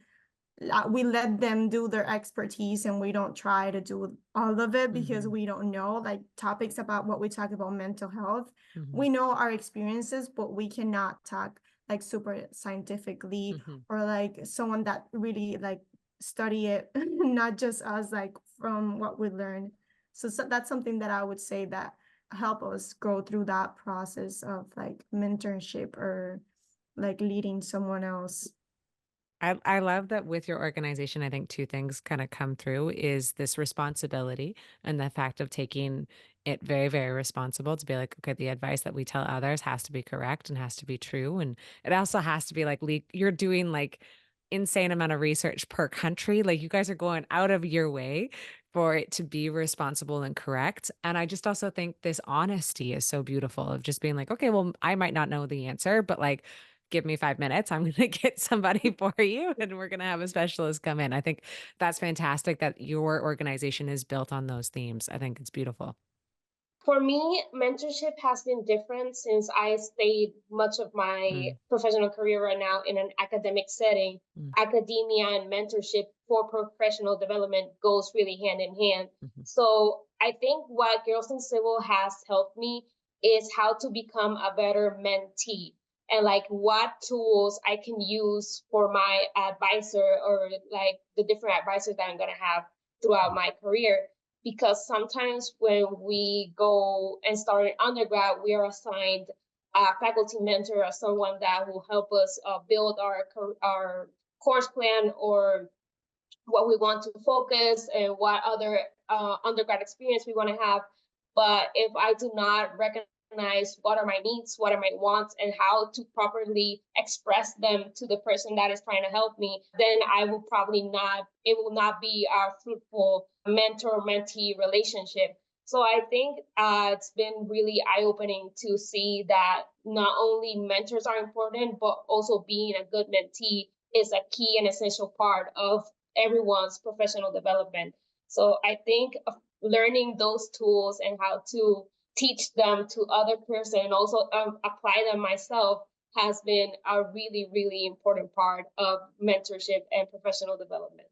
Speaker 3: we let them do their expertise and we don't try to do all of it because we don't know like topics about what we talk about mental health. We know our experiences, but we cannot talk like super scientifically or like someone that really like study it, not just us like from what we learned. So that's something that I would say that help us go through that process of like mentorship or like leading someone else.
Speaker 1: I love that with your organization. I think two things kind of come through is this responsibility and the fact of taking it very, very responsible to be like, okay, the advice that we tell others has to be correct and has to be true. And it also has to be like, you're doing like insane amount of research per country. Like you guys are going out of your way for it to be responsible and correct. And I just also think this honesty is so beautiful of just being like, okay, well, I might not know the answer, but like, give me 5 minutes. I'm going to get somebody for you and we're going to have a specialist come in. I think that's fantastic that your organization is built on those themes. I think it's beautiful.
Speaker 4: For me, mentorship has been different since I stayed much of my professional career right now in an academic setting. Academia and mentorship for professional development goes really hand in hand. So I think what Girls in Civil has helped me is how to become a better mentee and like what tools I can use for my advisor or like the different advisors that I'm going to have throughout my career. Because sometimes when we go and start undergrad, we are assigned a faculty mentor or someone that will help us build our course plan or what we want to focus and what other undergrad experience we want to have. But if I do not recognize what are my needs, what are my wants, and how to properly express them to the person that is trying to help me, then I will probably not, it will not be a fruitful mentor-mentee relationship. So I think it's been really eye-opening to see that not only mentors are important, but also being a good mentee is a key and essential part of everyone's professional development. So I think learning those tools and how to teach them to other person and also apply them myself has been a really, really important part of mentorship and professional development.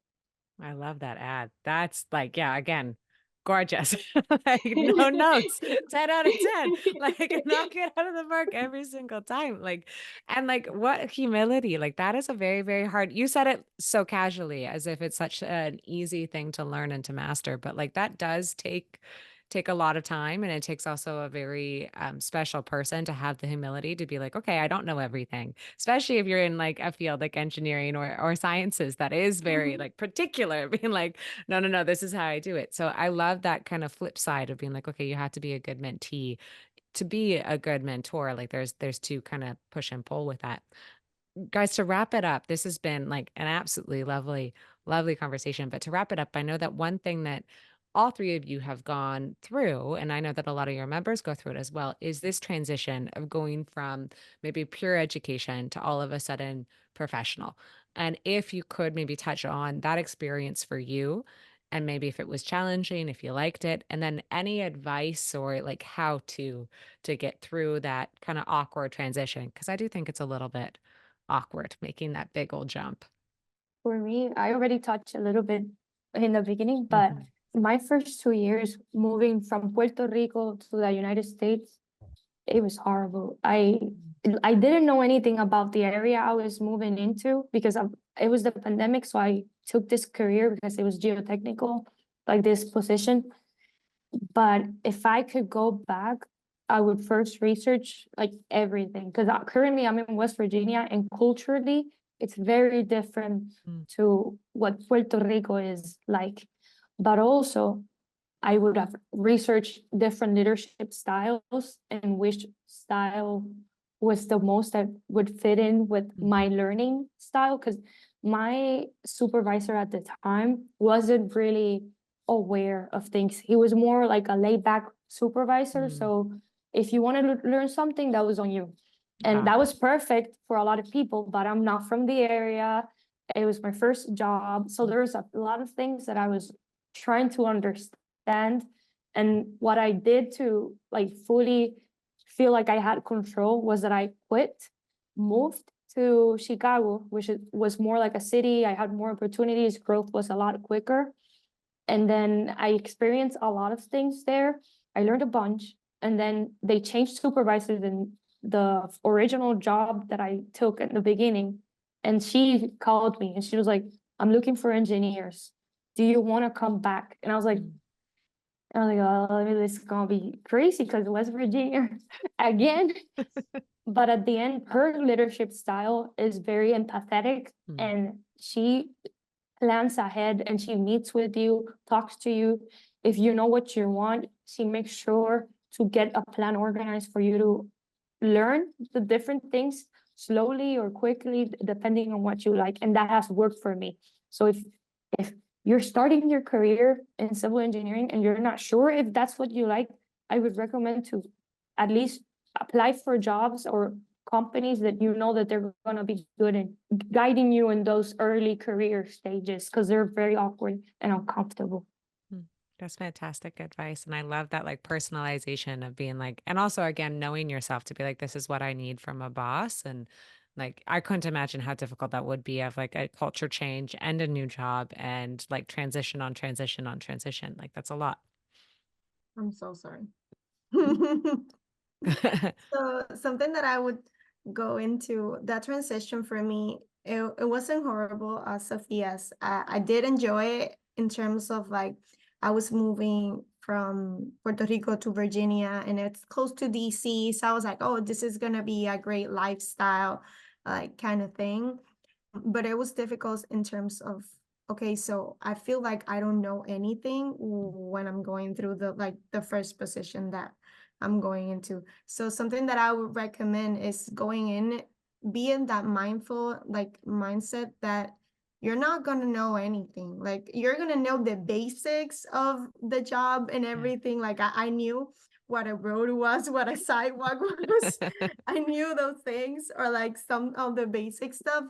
Speaker 1: I love that ad. That's like, yeah, again, gorgeous. Like no notes, 10 out of 10. Like knock it out of the park every single time. Like, and like what humility, like that is a very, very hard, you said it so casually as if it's such an easy thing to learn and to master, but like that does take a lot of time. And it takes also a very special person to have the humility to be like, okay, I don't know everything, especially if you're in like a field like engineering or sciences that is very like particular, being like, no, this is how I do it. So I love that kind of flip side of being like, okay, you have to be a good mentee to be a good mentor. Like there's two kind of push and pull with that. Guys, to wrap it up, this has been like an absolutely lovely, lovely conversation. But to wrap it up, I know that one thing that all three of you have gone through, and I know that a lot of your members go through it as well, is this transition of going from maybe pure education to all of a sudden professional. And if you could maybe touch on that experience for you, and maybe if it was challenging, if you liked it, and then any advice or like how to get through that kind of awkward transition, because I do think it's a little bit awkward making that big old jump.
Speaker 2: For me, I already touched a little bit in the beginning, but my first 2 years moving from Puerto Rico to the United States, it was horrible. I didn't know anything about the area I was moving into because it was the pandemic. So I took this career because it was geotechnical, like this position. But if I could go back, I would first research like everything because currently I'm in West Virginia and culturally it's very different to what Puerto Rico is like. But also, I would have researched different leadership styles and which style was the most that would fit in with my learning style. Because my supervisor at the time wasn't really aware of things. He was more like a laid back supervisor. So if you wanted to learn something, that was on you. And that was perfect for a lot of people, but I'm not from the area. It was my first job. So there's a lot of things that I was trying to understand. And what I did to like fully feel like I had control was that I quit, moved to Chicago, which was more like a city. I had more opportunities. Growth was a lot quicker. And then I experienced a lot of things there. I learned a bunch. And then they changed supervisors in the original job that I took at the beginning. And she called me and she was like, I'm looking for engineers. Do you want to come back? And I was like, oh, this is gonna be crazy because West Virginia again. But at the end, her leadership style is very empathetic and she plans ahead and she meets with you, talks to you. If you know what you want, she makes sure to get a plan organized for you to learn the different things slowly or quickly, depending on what you like. And that has worked for me. So if you're starting your career in civil engineering and you're not sure if that's what you like, I would recommend to at least apply for jobs or companies that you know that they're going to be good in guiding you in those early career stages because they're very awkward and uncomfortable.
Speaker 1: That's fantastic advice. And I love that like personalization of being like, and also again, knowing yourself to be like, this is what I need from a boss. And like, I couldn't imagine how difficult that would be of like a culture change and a new job and like transition on transition on transition. Like that's a lot.
Speaker 3: I'm so sorry. So something that I would go into that transition for me, it wasn't horrible, Sophia's. I did enjoy it in terms of like I was moving from Puerto Rico to Virginia and it's close to DC. So I was like, oh, this is gonna be a great lifestyle, like kind of thing. But it was difficult in terms of, okay, so I feel like I don't know anything when I'm going through the first position that I'm going into. So something that I would recommend is going in, be in that mindful like mindset that you're not gonna know anything. Like you're gonna know the basics of the job and everything. Like I knew what a road was, what a sidewalk was. I knew those things or like some of the basic stuff,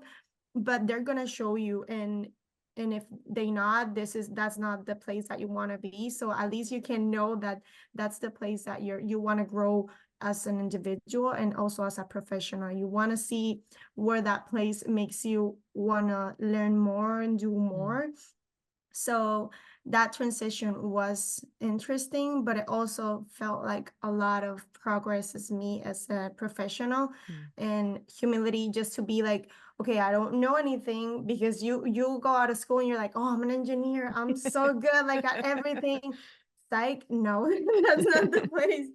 Speaker 3: but they're gonna show you and if they not, that's not the place that you want to be. So at least you can know that that's the place that you want to grow as an individual and also as a professional. You want to see where that place makes you want to learn more and do more. So that transition was interesting, but it also felt like a lot of progress as me as a professional and humility just to be like, okay, I don't know anything because you go out of school and you're like, oh, I'm an engineer. I'm so good like at everything. Psych, no, that's not the place.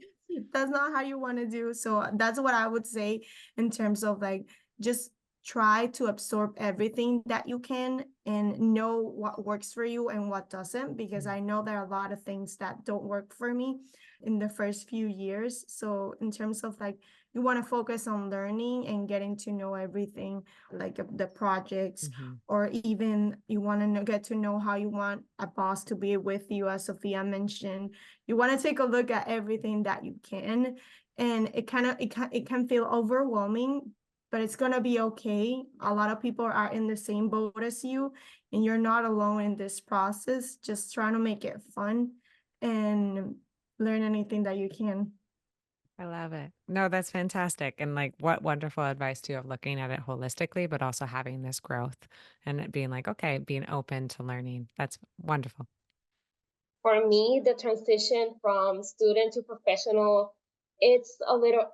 Speaker 3: That's not how you want to do. So that's what I would say in terms of like just try to absorb everything that you can and know what works for you and what doesn't, because I know there are a lot of things that don't work for me in the first few years. So in terms of like, you want to focus on learning and getting to know everything, like the projects, or even you want to get to know how you want a boss to be with you, as Sophia mentioned. You want to take a look at everything that you can, and it can feel overwhelming, but it's gonna be okay. A lot of people are in the same boat as you, and you're not alone in this process. Just trying to make it fun and learn anything that you can.
Speaker 1: I love it. No, that's fantastic. And like, what wonderful advice too of looking at it holistically, but also having this growth and it being like, okay, being open to learning. That's wonderful.
Speaker 4: For me, the transition from student to professional, it's a little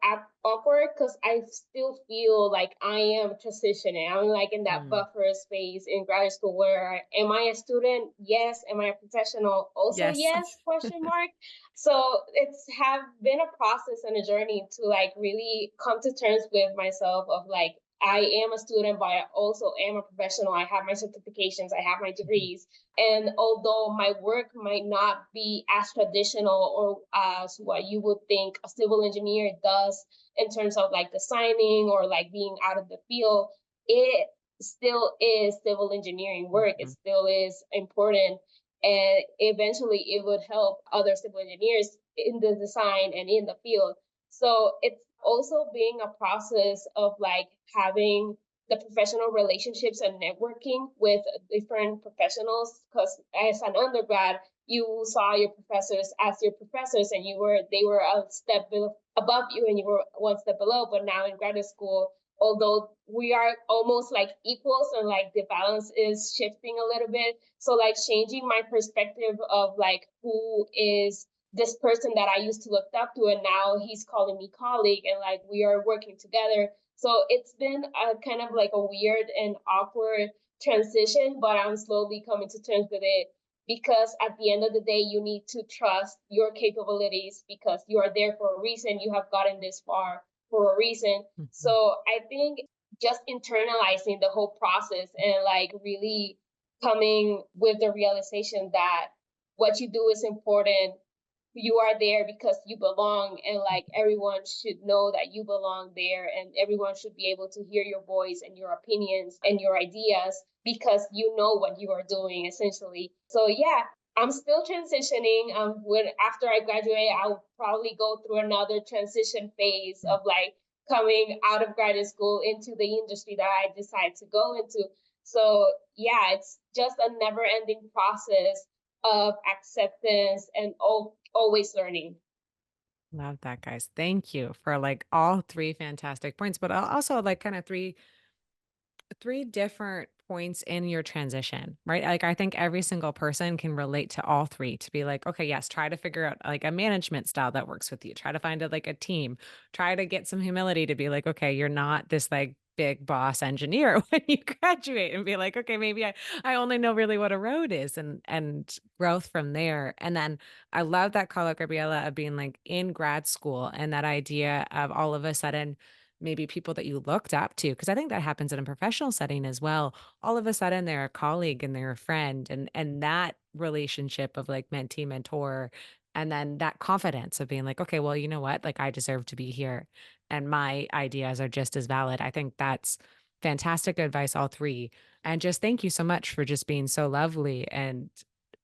Speaker 4: awkward because I still feel like I am transitioning. I'm like in that buffer space in graduate school where am I a student? Yes. Am I a professional? Also,
Speaker 1: Yes.
Speaker 4: yes, question mark. So it's have been a process and a journey to like really come to terms with myself of like, I am a student, but I also am a professional. I have my certifications, I have my degrees. And although my work might not be as traditional or as what you would think a civil engineer does in terms of like designing or like being out of the field, it still is civil engineering work. It still is important. And eventually it would help other civil engineers in the design and in the field. So it's also being a process of like having the professional relationships and networking with different professionals, because as an undergrad you saw your professors as your professors and they were a step above you and you were one step below. But now in graduate school, although we are almost like equals and like the balance is shifting a little bit, so like changing my perspective of like who is this person that I used to look up to, and now he's calling me colleague, and like we are working together. So it's been a kind of like a weird and awkward transition, but I'm slowly coming to terms with it, because at the end of the day, you need to trust your capabilities because you are there for a reason. You have gotten this far for a reason. So I think just internalizing the whole process and like really coming with the realization that what you do is important. You are there because you belong, and like everyone should know that you belong there, and everyone should be able to hear your voice and your opinions and your ideas because you know what you are doing essentially. So yeah, I'm still transitioning. When after I graduate, I'll probably go through another transition phase of like coming out of graduate school into the industry that I decide to go into. So yeah, it's just a never ending process of acceptance and always learning.
Speaker 1: Love that, guys. Thank you for like all three fantastic points, but also like kind of three different points in your transition, right? Like I think every single person can relate to all three to be like, okay, yes, try to figure out like a management style that works with you. Try to find like a team. Try to get some humility to be like, okay, you're not this like big boss engineer when you graduate, and be like, okay, maybe I only know really what a road is, and growth from there. And then I love that call out, Gabriela, of being like in grad school and that idea of all of a sudden maybe people that you looked up to, because I think that happens in a professional setting as well. All of a sudden they're a colleague and they're a friend, and that relationship of like mentee mentor, and then that confidence of being like, okay, well, you know what, like I deserve to be here and my ideas are just as valid. I think that's fantastic advice, all three. And just thank you so much for just being so lovely and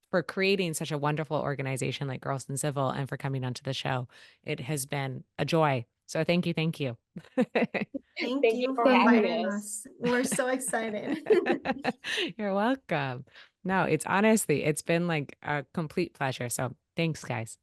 Speaker 1: for creating such a wonderful organization like Girls in Civil, and for coming onto the show. It has been a joy. So thank you. Thank you.
Speaker 3: Thank
Speaker 4: Thank you
Speaker 3: you
Speaker 4: for
Speaker 3: for
Speaker 4: having
Speaker 3: inviting
Speaker 4: us.
Speaker 3: us. We're so excited.
Speaker 1: You're welcome. No, it's honestly, it's been like a complete pleasure. So thanks, guys.